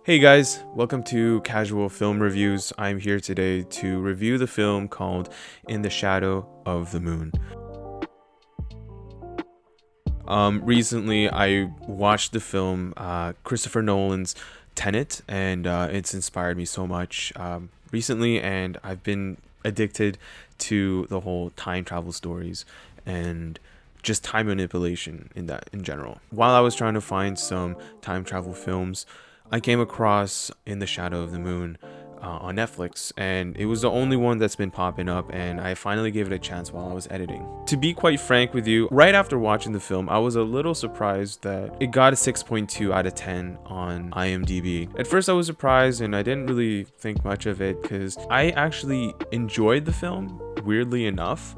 Hey guys, welcome to Casual Film Reviews. I'm here today to review the film called In the Shadow of the Moon. Recently I watched the film Christopher Nolan's Tenet, and it's inspired me so much recently, and I've been addicted to the whole time travel stories and just time manipulation in general. While I was trying to find some time travel films, I came across In the Shadow of the Moon on Netflix, and it was the only one that's been popping up, and I finally gave it a chance while I was editing. To be quite frank with you, right after watching the film, I was a little surprised that it got a 6.2 out of 10 on IMDb. At first I was surprised, and I didn't really think much of it because I actually enjoyed the film, weirdly enough.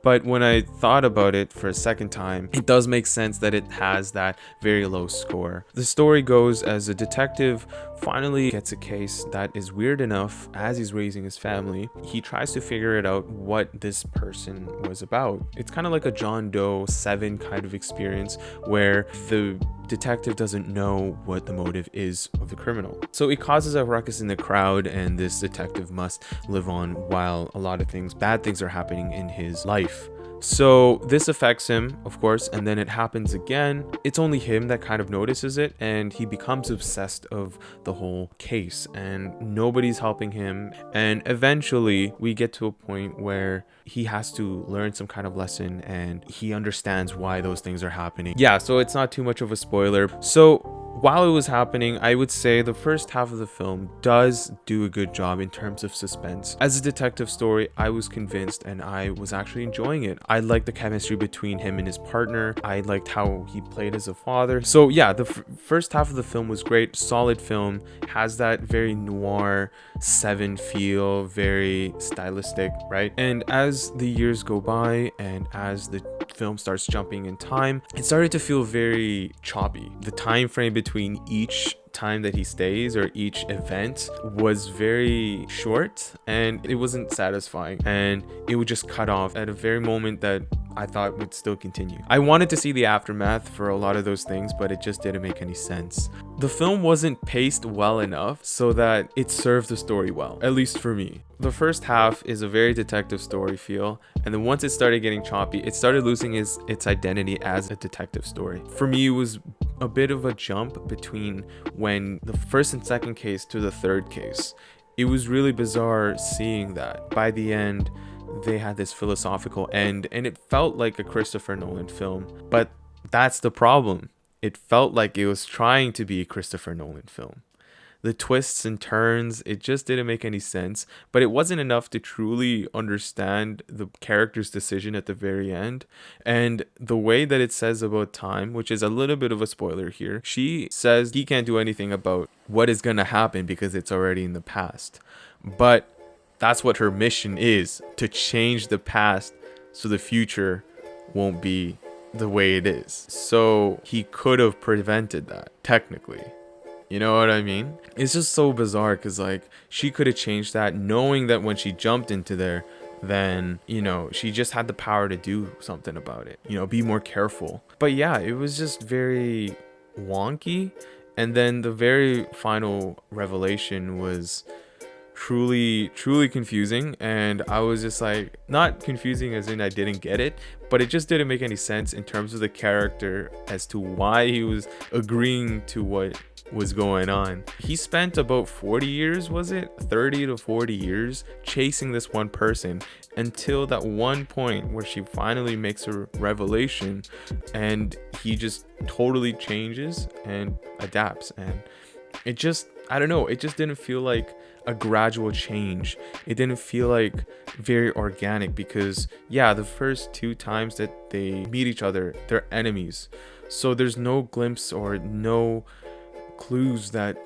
But when I thought about it for a second time, it does make sense that it has that very low score. The story goes as a detective finally gets a case that is weird enough. As he's raising his family, he tries to figure it out what this person was about. It's kind of like a John Doe 7 kind of experience where the detective doesn't know what the motive is of the criminal. So it causes a ruckus in the crowd, and this detective must live on while a lot of bad things are happening in his life. So this affects him, of course, and then it happens again. It's only him that kind of notices it, and he becomes obsessed of the whole case, and nobody's helping him. And eventually we get to a point where he has to learn some kind of lesson, and he understands why those things are happening. Yeah, so it's not too much of a spoiler. So while it was happening, I would say the first half of the film does do a good job in terms of suspense. As a detective story, I was convinced, and I was actually enjoying it. I liked the chemistry between him and his partner. I liked how he played as a father. So yeah, the first half of the film was great. Solid film. Has that very noir 7 feel, very stylistic, right? And as the years go by and as the film starts jumping in time, it started to feel very choppy. The time frame between each time that he stays or each event was very short, and it wasn't satisfying, and it would just cut off at a very moment that I thought would still continue. I wanted to see the aftermath for a lot of those things, but it just didn't make any sense. The film wasn't paced well enough so that it served the story well, at least for me. The first half is a very detective story feel, and then once it started getting choppy, it started losing its identity as a detective story. For me, it was a bit of a jump between when the first and second case to the third case. It was really bizarre seeing that. By the end, they had this philosophical end, and it felt like a Christopher Nolan film. But that's the problem. It felt like it was trying to be a Christopher Nolan film. The twists and turns, it just didn't make any sense, but it wasn't enough to truly understand the character's decision at the very end. And the way that it says about time, which is a little bit of a spoiler here, she says he can't do anything about what is going to happen because it's already in the past. But that's what her mission is, to change the past so the future won't be the way it is. So he could have prevented that, technically. You know what I mean? It's just so bizarre because, like, she could have changed that, knowing that when she jumped into there, then, she just had the power to do something about it. Be more careful. But yeah, it was just very wonky. And then the very final revelation was truly confusing, and I was just like, not confusing as in I didn't get it, but it just didn't make any sense in terms of the character as to why he was agreeing to what was going on. He spent about 40 years, was it 30 to 40 years, chasing this one person until that one point where she finally makes a revelation, and he just totally changes and adapts. And it just, I don't know, it just didn't feel like a gradual change. It didn't feel like very organic because, yeah, the first 2 times that they meet each other, they're enemies. So there's no glimpse or no clues that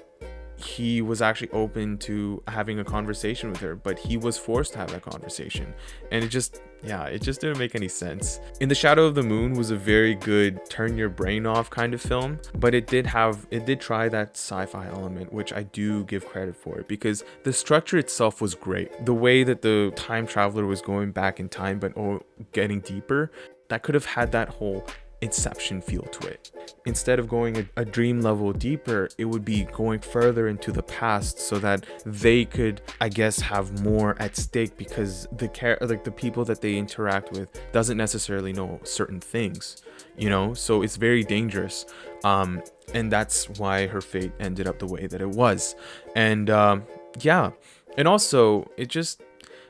he was actually open to having a conversation with her, but he was forced to have that conversation. And it just didn't make any sense. In the Shadow of the Moon was a very good turn your brain off kind of film, but it did try that sci-fi element, which I do give credit for it, because the structure itself was great. The way that the time traveler was going back in time but getting deeper, that could have had that whole Inception feel to it. Instead of going a dream level deeper, it would be going further into the past so that they could, I guess, have more at stake, because the people that they interact with doesn't necessarily know certain things, so it's very dangerous. And that's why her fate ended up the way that it was. And yeah, and also it just,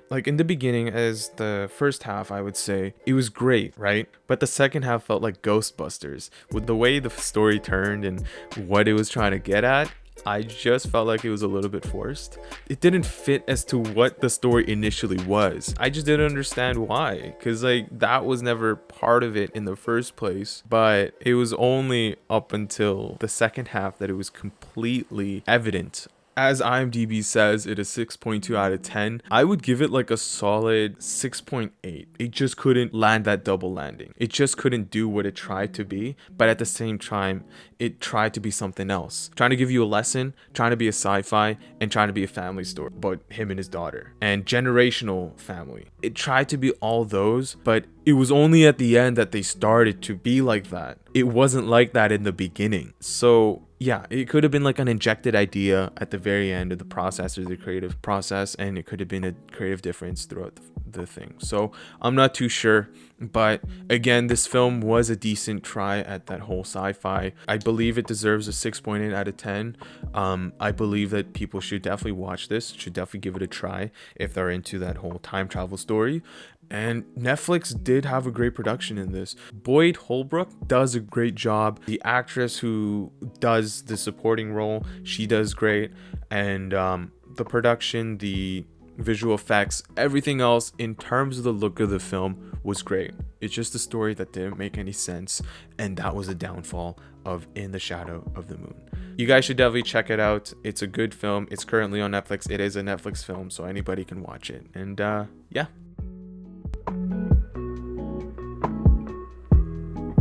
like, in the beginning, as the first half, I would say it was great, right? But the second half felt like Ghostbusters. With the way the story turned and what it was trying to get at, I just felt like it was a little bit forced. It didn't fit as to what the story initially was. I just didn't understand why, because like that was never part of it in the first place. But it was only up until the second half that it was completely evident. As IMDb says, it is 6.2 out of 10. I would give it like a solid 6.8. It just couldn't land that double landing. It just couldn't do what it tried to be, but at the same time, it tried to be something else. Trying to give you a lesson, trying to be a sci-fi, and trying to be a family story about him and his daughter. And generational family. It tried to be all those, but it was only at the end that they started to be like that. It wasn't like that in the beginning. So yeah, it could have been like an injected idea at the very end of the process, or the creative process, and it could have been a creative difference throughout the thing. So I'm not too sure, but again, this film was a decent try at that whole sci-fi. I believe it deserves a 6.8 out of 10. I believe that people should definitely watch this, should definitely give it a try if they're into that whole time travel story. And Netflix did have a great production in this. Boyd Holbrook does a great job. The actress who does the supporting role, she does great. And the production, the visual effects, everything else in terms of the look of the film was great. It's just a story that didn't make any sense, and that was a downfall of In the Shadow of the Moon. You guys should definitely check it out. It's a good film. It's currently on Netflix. It is a Netflix film, so anybody can watch it. And yeah.